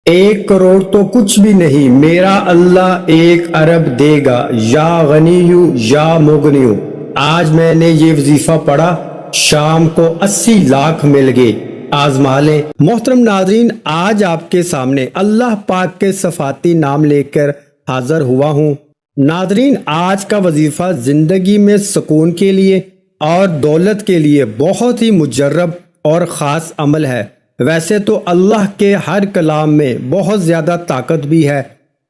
ایک کروڑ تو کچھ بھی نہیں، میرا اللہ 1 ارب دے گا، یا غنیو یا مغنیو۔ آج میں نے یہ وظیفہ پڑھا، شام کو 80 لاکھ مل گئے، آزما لیں۔ محترم ناظرین، آج آپ کے سامنے اللہ پاک کے صفاتی نام لے کر حاضر ہوا ہوں۔ ناظرین، آج کا وظیفہ زندگی میں سکون کے لیے اور دولت کے لیے بہت ہی مجرب اور خاص عمل ہے۔ ویسے تو اللہ کے ہر کلام میں بہت زیادہ طاقت بھی ہے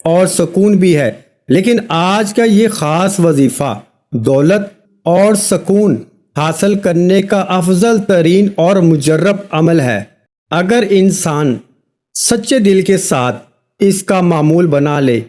اور سکون بھی ہے، لیکن آج کا یہ خاص وظیفہ دولت اور سکون حاصل کرنے کا افضل ترین اور مجرب عمل ہے۔ اگر انسان سچے دل کے ساتھ اس کا معمول بنا لے،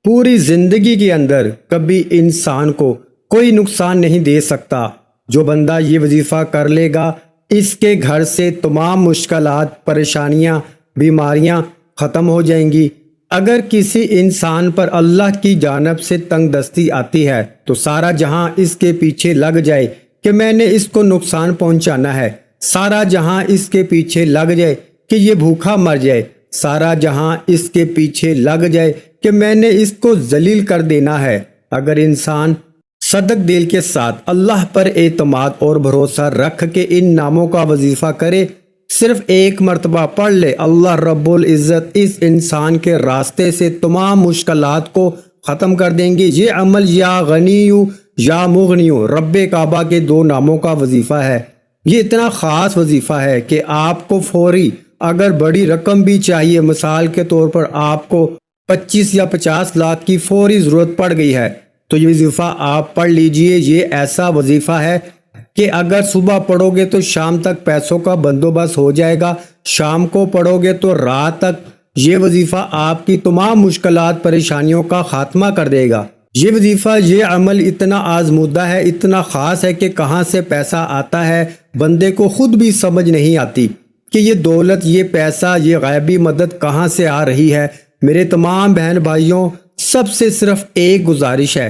پوری زندگی کے اندر کبھی انسان کو کوئی نقصان نہیں دے سکتا۔ جو بندہ یہ وظیفہ کر لے گا، اس کے گھر سے تمام مشکلات، پریشانیاں، بیماریاں ختم ہو جائیں گی۔ اگر کسی انسان پر اللہ کی جانب سے تنگ دستی آتی ہے تو سارا جہاں اس کے پیچھے لگ جائے کہ میں نے اس کو نقصان پہنچانا ہے، سارا جہاں اس کے پیچھے لگ جائے کہ یہ بھوکا مر جائے، سارا جہاں اس کے پیچھے لگ جائے کہ میں نے اس کو ذلیل کر دینا ہے۔ اگر انسان صدق دل کے ساتھ اللہ پر اعتماد اور بھروسہ رکھ کے ان ناموں کا وظیفہ کرے، صرف ایک مرتبہ پڑھ لے، اللہ رب العزت اس انسان کے راستے سے تمام مشکلات کو ختم کر دیں گے۔ یہ عمل یا غنیو یا مغنیو رب کعبہ کے 2 ناموں کا وظیفہ ہے۔ یہ اتنا خاص وظیفہ ہے کہ آپ کو فوری اگر بڑی رقم بھی چاہیے، مثال کے طور پر آپ کو 25 یا 50 لاکھ کی فوری ضرورت پڑ گئی ہے، تو یہ وظیفہ آپ پڑھ لیجئے۔ یہ ایسا وظیفہ ہے کہ اگر صبح پڑھو گے تو شام تک پیسوں کا بندوبست ہو جائے گا، شام کو پڑھو گے تو رات تک یہ وظیفہ آپ کی تمام مشکلات، پریشانیوں کا خاتمہ کر دے گا۔ یہ وظیفہ، یہ عمل اتنا آزمودہ ہے، اتنا خاص ہے کہ کہاں سے پیسہ آتا ہے بندے کو خود بھی سمجھ نہیں آتی کہ یہ دولت، یہ پیسہ، یہ غیبی مدد کہاں سے آ رہی ہے۔ میرے تمام بہن بھائیوں، سب سے صرف ایک گزارش ہے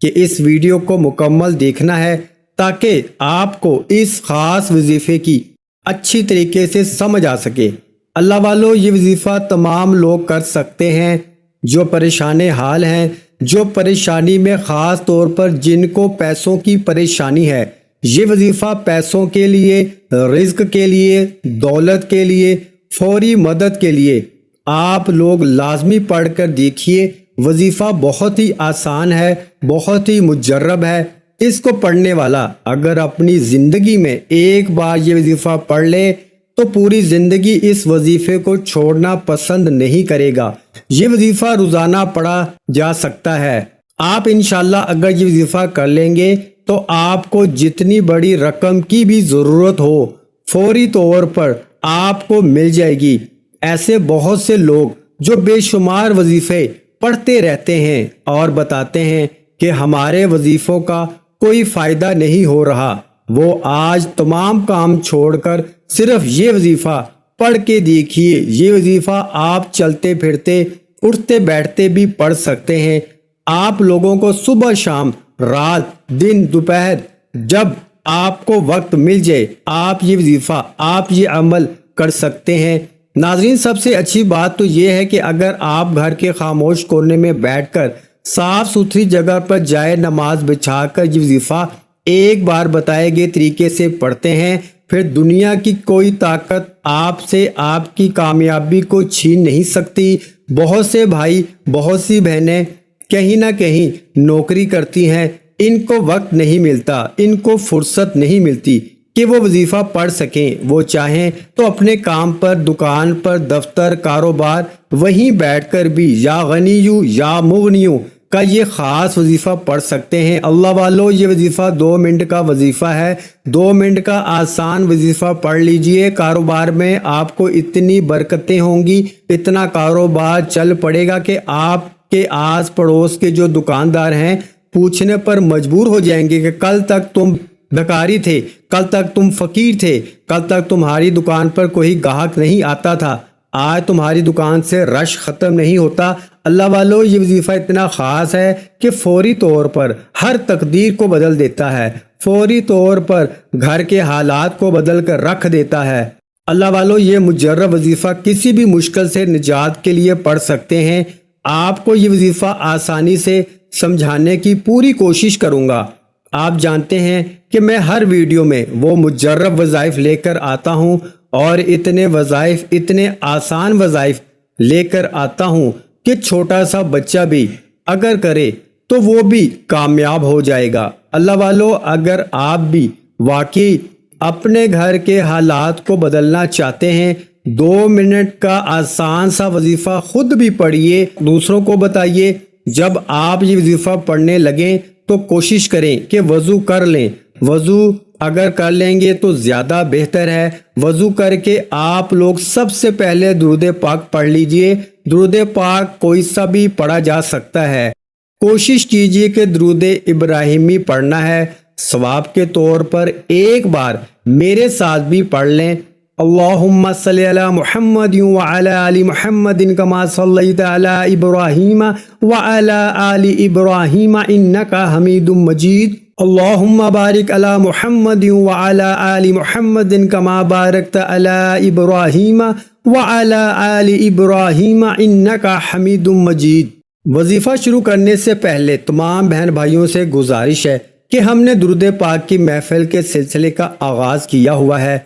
کہ اس ویڈیو کو مکمل دیکھنا ہے تاکہ آپ کو اس خاص وظیفے کی اچھی طریقے سے سمجھ آ سکے۔ اللہ والو، یہ وظیفہ تمام لوگ کر سکتے ہیں جو پریشان حال ہیں، جو پریشانی میں، خاص طور پر جن کو پیسوں کی پریشانی ہے۔ یہ وظیفہ پیسوں کے لیے، رزق کے لیے، دولت کے لیے، فوری مدد کے لیے آپ لوگ لازمی پڑھ کر دیکھیے۔ وظیفہ بہت ہی آسان ہے، بہت ہی مجرب ہے۔ اس کو پڑھنے والا اگر اپنی زندگی میں ایک بار یہ وظیفہ پڑھ لے تو پوری زندگی اس وظیفے کو چھوڑنا پسند نہیں کرے گا۔ یہ وظیفہ روزانہ پڑھا جا سکتا ہے۔ آپ انشاءاللہ اگر یہ وظیفہ کر لیں گے تو آپ کو جتنی بڑی رقم کی بھی ضرورت ہو، فوری طور پر آپ کو مل جائے گی۔ ایسے بہت سے لوگ جو بے شمار وظیفے پڑھتے رہتے ہیں اور بتاتے ہیں کہ ہمارے وظیفوں کا کوئی فائدہ نہیں ہو رہا، وہ آج تمام کام چھوڑ کر صرف یہ وظیفہ پڑھ کے دیکھیے۔ یہ وظیفہ آپ چلتے پھرتے، اٹھتے بیٹھتے بھی پڑھ سکتے ہیں۔ آپ لوگوں کو صبح شام، رات دن دوپہر، جب آپ کو وقت مل جائے آپ یہ وظیفہ، آپ یہ عمل کر سکتے ہیں۔ ناظرین، سب سے اچھی بات تو یہ ہے کہ اگر آپ گھر کے خاموش کونے میں بیٹھ کر صاف ستھری جگہ پر جائے نماز بچھا کر یہ وظیفہ ایک بار بتائے گئے طریقے سے پڑھتے ہیں، پھر دنیا کی کوئی طاقت آپ سے آپ کی کامیابی کو چھین نہیں سکتی۔ بہت سے بھائی، بہت سی بہنیں کہیں نہ کہیں نوکری کرتی ہیں، ان کو وقت نہیں ملتا، ان کو فرصت نہیں ملتی کہ وہ وظیفہ پڑھ سکیں۔ وہ چاہیں تو اپنے کام پر، دکان پر، دفتر، کاروبار، وہیں بیٹھ کر بھی یا غنیو یا مغنیو کا یہ خاص وظیفہ پڑھ سکتے ہیں۔ اللہ والو، یہ وظیفہ 2 منٹ کا وظیفہ ہے، 2 منٹ کا آسان وظیفہ پڑھ لیجئے۔ کاروبار میں آپ کو اتنی برکتیں ہوں گی، اتنا کاروبار چل پڑے گا کہ آپ کے آس پڑوس کے جو دکاندار ہیں پوچھنے پر مجبور ہو جائیں گے کہ کل تک تم بھکاری تھے، کل تک تم فقیر تھے، کل تک تمہاری دکان پر کوئی گاہک نہیں آتا تھا، آج تمہاری دکان سے رش ختم نہیں ہوتا۔ اللہ والو، یہ وظیفہ اتنا خاص ہے کہ فوری طور پر ہر تقدیر کو بدل دیتا ہے، فوری طور پر گھر کے حالات کو بدل کر رکھ دیتا ہے۔ اللہ والو یہ مجرب وظیفہ کسی بھی مشکل سے نجات کے لیے پڑھ سکتے ہیں۔ آپ کو یہ وظیفہ آسانی سے سمجھانے کی پوری کوشش کروں گا۔ آپ جانتے ہیں کہ میں ہر ویڈیو میں وہ مجرب وظائف لے کر آتا ہوں اور اتنے وظائف، اتنے آسان وظائف لے کر آتا ہوں کہ چھوٹا سا بچہ بھی اگر کرے تو وہ بھی کامیاب ہو جائے گا۔ اللہ والو اگر آپ بھی واقعی اپنے گھر کے حالات کو بدلنا چاہتے ہیں، 2 منٹ کا آسان سا وظیفہ خود بھی پڑھیے، دوسروں کو بتائیے۔ جب آپ یہ وظیفہ پڑھنے لگیں تو کوشش کریں کہ وضو کر لیں۔ وضو اگر کر لیں گے تو زیادہ بہتر ہے۔ وضو کر کے آپ لوگ سب سے پہلے درود پاک پڑھ لیجئے۔ درود پاک کوئی سا بھی پڑھا جا سکتا ہے، کوشش کیجئے کہ درود ابراہیمی پڑھنا ہے۔ ثواب کے طور پر ایک بار میرے ساتھ بھی پڑھ لیں۔ اللہم صلی علی محمد وعلی آل محمد کما صلیت علی ابراہیم وعلی آل ابراہیم انکا حمید مجید۔ اللہم بارک علی محمد وعلی آل محمد کما بارکت علی ابراہیم وعلی آل ابراہیم انکا حمید مجید۔ وظیفہ شروع کرنے سے پہلے تمام بہن بھائیوں سے گزارش ہے کہ ہم نے درود پاک کی محفل کے سلسلے کا آغاز کیا ہوا ہے،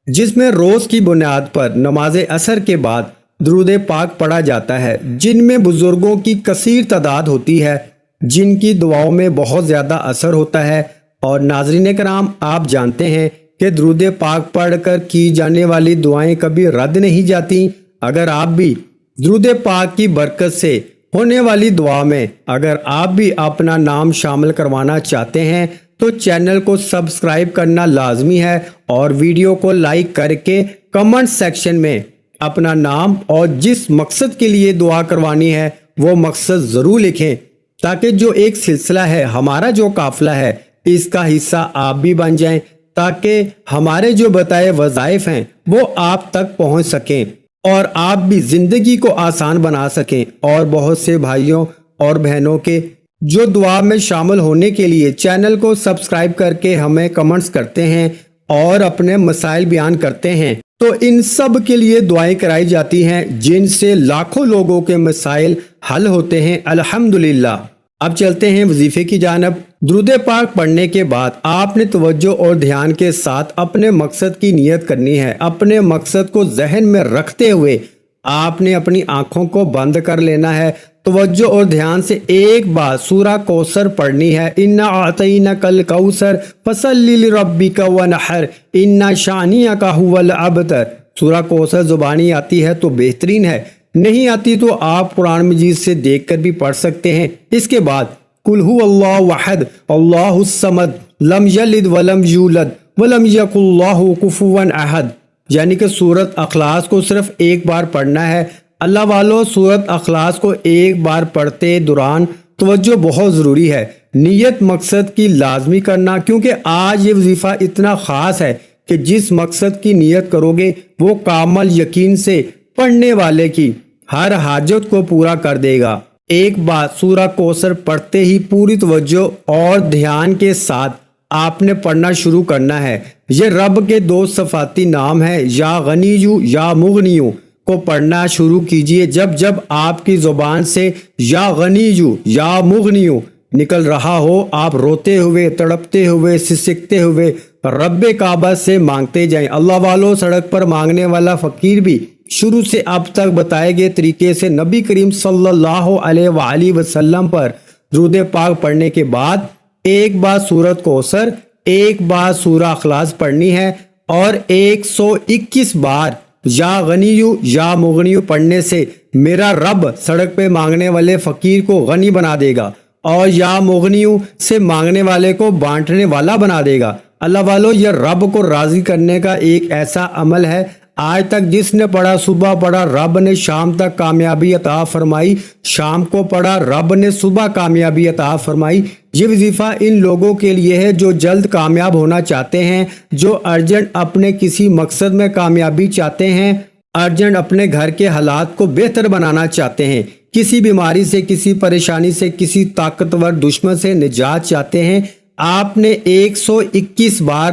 جس میں روز کی بنیاد پر نماز عصر کے بعد درود پاک پڑھا جاتا ہے، جن میں بزرگوں کی کثیر تعداد ہوتی ہے، جن کی دعاؤں میں بہت زیادہ اثر ہوتا ہے۔ اور ناظرین کرام، آپ جانتے ہیں کہ درود پاک پڑھ کر کی جانے والی دعائیں کبھی رد نہیں جاتی۔ اگر آپ بھی درود پاک کی برکت سے ہونے والی دعا میں اگر آپ بھی اپنا نام شامل کروانا چاہتے ہیں تو چینل کو سبسکرائب کرنا لازمی ہے، اور ویڈیو کو لائک کر کے کمنٹ سیکشن میں اپنا نام اور جس مقصد کے لیے دعا کروانی ہے وہ مقصد ضرور لکھیں، تاکہ جو ایک سلسلہ ہے، ہمارا جو قافلہ ہے، اس کا حصہ آپ بھی بن جائیں، تاکہ ہمارے جو بتائے وظائف ہیں وہ آپ تک پہنچ سکیں اور آپ بھی زندگی کو آسان بنا سکیں۔ اور بہت سے بھائیوں اور بہنوں کے جو دعا میں شامل ہونے کے لیے چینل کو سبسکرائب کر کے ہمیں کمنٹس کرتے ہیں اور اپنے مسائل بیان کرتے ہیں، تو ان سب کے لیے دعائیں کرائی جاتی ہیں، جن سے لاکھوں لوگوں کے مسائل حل ہوتے ہیں الحمدللہ۔ اب چلتے ہیں وظیفے کی جانب۔ درود پاک پڑھنے کے بعد آپ نے توجہ اور دھیان کے ساتھ اپنے مقصد کی نیت کرنی ہے۔ اپنے مقصد کو ذہن میں رکھتے ہوئے آپ نے اپنی آنکھوں کو بند کر لینا ہے۔ توجہ اور دھیان سے ایک بار سورہ کوثر پڑھنی ہے۔ اِنَّا أَعْطَيْنَاكَ الْكَوْثَرَ فَصَلِّ لِرَبِّكَ وَانْحَرْ إِنَّ شَانِئَكَ هُوَ الْأَبْتَرُ۔ سورہ کوثر زبانی آتی ہے تو بہترین ہے، نہیں آتی تو آپ قرآن مجید سے دیکھ کر بھی پڑھ سکتے ہیں۔ اس کے بعد قُلْ هُوَ اللَّهُ أَحَدٌ اللَّهُ الصَّمَدُ لَمْ يَلِدْ وَلَمْ يُولَدْ وَلَمْ يَكُنْ لَهُ كُفُوًا أَحَدٌ، یعنی کہ سورۃ اخلاص کو صرف ایک بار پڑھنا ہے۔ اللہ والو، سورۃ اخلاص کو ایک بار پڑھتے دوران توجہ بہت ضروری ہے، نیت مقصد کی لازمی کرنا، کیونکہ آج یہ وظیفہ اتنا خاص ہے کہ جس مقصد کی نیت کرو گے وہ کامل یقین سے پڑھنے والے کی ہر حاجت کو پورا کر دے گا۔ ایک بار سورہ کوثر پڑھتے ہی پوری توجہ اور دھیان کے ساتھ آپ نے پڑھنا شروع کرنا ہے۔ یہ رب کے 2 صفاتی نام ہیں، یا غنیو یا مغنیو کو پڑھنا شروع کیجئے۔ جب جب آپ کی زبان سے یا غنیو یا مغنیو نکل رہا ہو، آپ روتے ہوئے، تڑپتے ہوئے، سسکتے ہوئے رب کعبہ سے مانگتے جائیں۔ اللہ والو، سڑک پر مانگنے والا فقیر بھی شروع سے اب تک بتائے گئے طریقے سے نبی کریم صلی اللہ علیہ وآلہ وسلم پر درود پاک پڑھنے کے بعد ایک بار سورۃ کوثر، ایک بار سورہ اخلاص پڑھنی ہے، اور 121 بار یا غنیو یا مغنیو پڑھنے سے میرا رب سڑک پہ مانگنے والے فقیر کو غنی بنا دے گا، اور یا مغنیو سے مانگنے والے کو بانٹنے والا بنا دے گا۔ اللہ والو، یہ رب کو راضی کرنے کا ایک ایسا عمل ہے، آج تک جس نے پڑھا، صبح پڑھا، رب نے شام تک کامیابی عطا فرمائی، شام کو پڑھا، رب نے صبح کامیابی عطا فرمائی۔ یہ وظیفہ ان لوگوں کے لیے ہے جو جلد کامیاب ہونا چاہتے ہیں، جو ارجنٹ اپنے کسی مقصد میں کامیابی چاہتے ہیں، ارجنٹ اپنے گھر کے حالات کو بہتر بنانا چاہتے ہیں، کسی بیماری سے، کسی پریشانی سے، کسی طاقتور دشمن سے نجات چاہتے ہیں۔ آپ نے 121 بار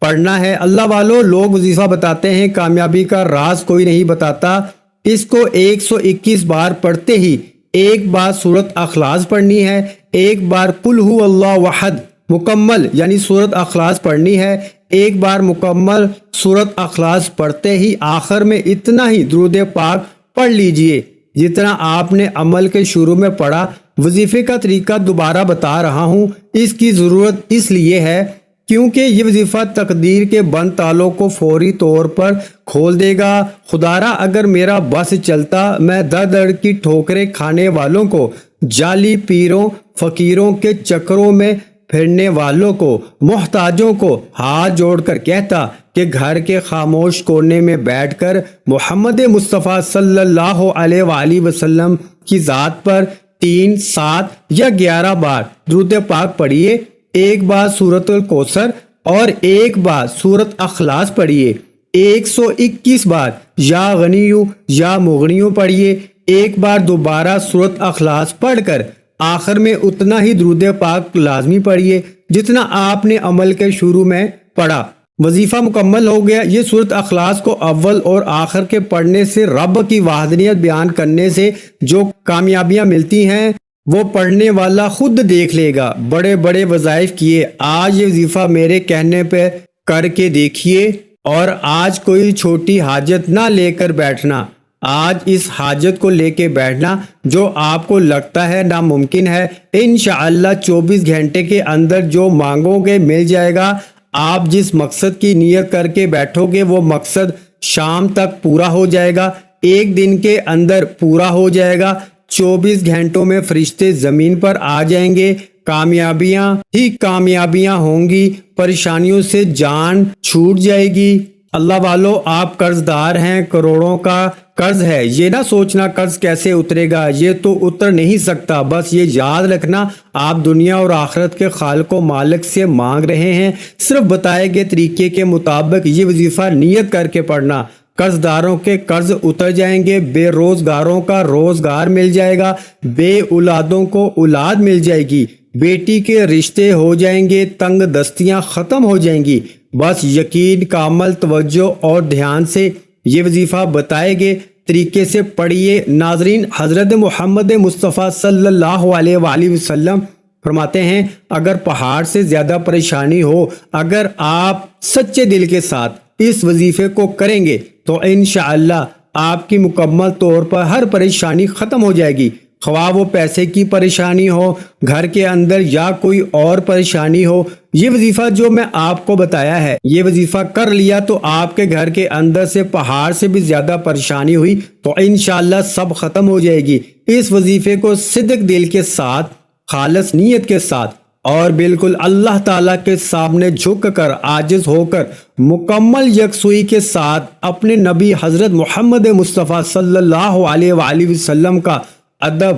پڑھنا ہے۔ اللہ والوں، لوگ وظیفہ بتاتے ہیں کامیابی کا راز کوئی نہیں بتاتا۔ اس کو 121 بار پڑھتے ہی ایک بار سورت اخلاص پڑھنی ہے، ایک بار قل ہو اللہ احد مکمل یعنی سورت اخلاص پڑھنی ہے۔ ایک بار مکمل سورت اخلاص پڑھتے ہی آخر میں اتنا ہی درود پاک پڑھ لیجئے جتنا آپ نے عمل کے شروع میں پڑھا۔ وظیفے کا طریقہ دوبارہ بتا رہا ہوں، اس کی ضرورت اس لیے ہے کیونکہ یہ وظیفہ تقدیر کے بند تالوں کو فوری طور پر کھول دے گا۔ خدارا اگر میرا بس چلتا، میں در در کی ٹھوکریں کھانے والوں کو، جعلی پیروں فقیروں کے چکروں میں پھرنے والوں کو، محتاجوں کو ہاتھ جوڑ کر کہتا کہ گھر کے خاموش کونے میں بیٹھ کر محمد مصطفیٰ صلی اللہ علیہ وآلہ وسلم کی ذات پر 3، 7 یا 11 بار درود پاک پڑھیے، ایک بار سورت الکوثر اور ایک بار سورت اخلاص پڑھیے، 121 بار یا غنیو یا مغنیو پڑھیے، ایک بار دوبارہ سورت اخلاص پڑھ کر آخر میں اتنا ہی درود پاک لازمی پڑھیے جتنا آپ نے عمل کے شروع میں پڑھا۔ وظیفہ مکمل ہو گیا۔ یہ سورت اخلاص کو اول اور آخر کے پڑھنے سے رب کی وحدانیت بیان کرنے سے جو کامیابیاں ملتی ہیں وہ پڑھنے والا خود دیکھ لے گا۔ بڑے بڑے وظائف کیے، آج یہ وظیفہ میرے کہنے پہ کر کے دیکھیے، اور آج کوئی چھوٹی حاجت نہ لے کر بیٹھنا، آج اس حاجت کو لے کے بیٹھنا جو آپ کو لگتا ہے ناممکن ہے، انشاءاللہ 24 گھنٹے کے اندر جو مانگو گے مل جائے گا۔ آپ جس مقصد کی نیت کر کے بیٹھو گے وہ مقصد شام تک پورا ہو جائے گا، ایک دن کے اندر پورا ہو جائے گا، 24 گھنٹوں میں فرشتے زمین پر آ جائیں گے، کامیابیاں ہی کامیابیاں ہوں گی، پریشانیوں سے جان چھوٹ جائے گی۔ اللہ والو، آپ قرض دار ہیں، کروڑوں کا قرض ہے، یہ نہ سوچنا قرض کیسے اترے گا، یہ تو اتر نہیں سکتا، بس یہ یاد رکھنا آپ دنیا اور آخرت کے خالق و مالک سے مانگ رہے ہیں۔ صرف بتائے گئے طریقے کے مطابق یہ وظیفہ نیت کر کے پڑھنا، قرض داروں کے قرض اتر جائیں گے، بے روزگاروں کا روزگار مل جائے گا، بے اولادوں کو اولاد مل جائے گی، بیٹی کے رشتے ہو جائیں گے، تنگ دستیاں ختم ہو جائیں گی۔ بس یقین، کامل توجہ اور دھیان سے یہ وظیفہ بتائے گئے طریقے سے پڑھیے۔ ناظرین، حضرت محمد مصطفیٰ صلی اللہ علیہ وآلہ وسلم فرماتے ہیں اگر پہاڑ سے زیادہ پریشانی ہو، اگر آپ سچے دل کے ساتھ اس وظیفے کو کریں گے تو انشاءاللہ آپ کی مکمل طور پر ہر پریشانی ختم ہو جائے گی، خواہ وہ پیسے کی پریشانی ہو، گھر کے اندر یا کوئی اور پریشانی ہو۔ یہ وظیفہ جو میں آپ کو بتایا ہے، یہ وظیفہ کر لیا تو آپ کے گھر کے اندر سے پہاڑ سے بھی زیادہ پریشانی ہوئی تو انشاءاللہ سب ختم ہو جائے گی۔ اس وظیفے کو صدق دل کے ساتھ، خالص نیت کے ساتھ اور بالکل اللہ تعالیٰ کے سامنے جھک کر، عاجز ہو کر، مکمل یکسوئی کے ساتھ اپنے نبی حضرت محمد مصطفیٰ صلی اللہ علیہ وآلہ وسلم کا ادب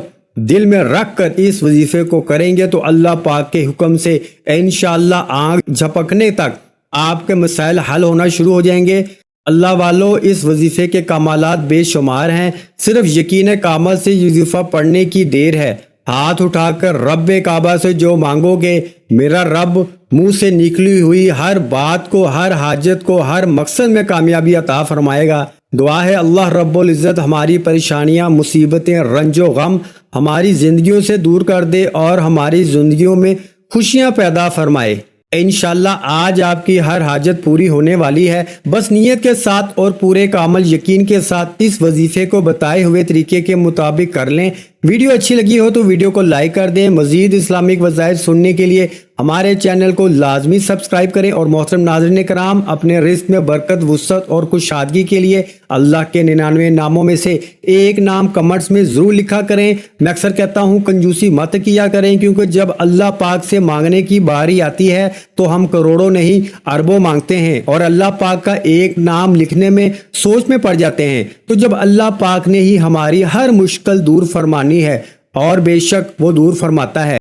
دل میں رکھ کر اس وظیفے کو کریں گے تو اللہ پاک کے حکم سے انشاءاللہ آنکھ جھپکنے تک آپ کے مسائل حل ہونا شروع ہو جائیں گے۔ اللہ والو، اس وظیفے کے کمالات بے شمار ہیں، صرف یقین کامل سے یہ وظیفہ پڑھنے کی دیر ہے۔ ہاتھ اٹھا کر رب کعبہ سے جو مانگو گے، میرا رب منہ سے نکلی ہوئی ہر بات کو، ہر حاجت کو، ہر مقصد میں کامیابی عطا فرمائے گا۔ دعا ہے اللہ رب العزت ہماری پریشانیاں، مصیبتیں، رنج و غم ہماری زندگیوں سے دور کر دے اور ہماری زندگیوں میں خوشیاں پیدا فرمائے۔ انشاءاللہ آج آپ کی ہر حاجت پوری ہونے والی ہے، بس نیت کے ساتھ اور پورے کامل یقین کے ساتھ اس وظیفے کو بتائے ہوئے طریقے کے مطابق کر لیں۔ ویڈیو اچھی لگی ہو تو ویڈیو کو لائک کر دیں۔ مزید اسلامک وظائف سننے کے لیے ہمارے چینل کو لازمی سبسکرائب کریں، اور محترم ناظرین کرام، اپنے رزق میں برکت، وسعت اور کشادگی کے لیے اللہ کے 99 ناموں میں سے ایک نام کمنٹس میں ضرور لکھا کریں۔ میں اکثر کہتا ہوں کنجوسی مت کیا کریں، کیونکہ جب اللہ پاک سے مانگنے کی باری آتی ہے تو ہم کروڑوں نہیں اربوں مانگتے ہیں، اور اللہ پاک کا ایک نام لکھنے میں سوچ میں پڑ جاتے ہیں۔ تو جب اللہ پاک نے ہی ہماری ہر مشکل دور فرمانی ہے، اور بے شک وہ دور فرماتا ہے۔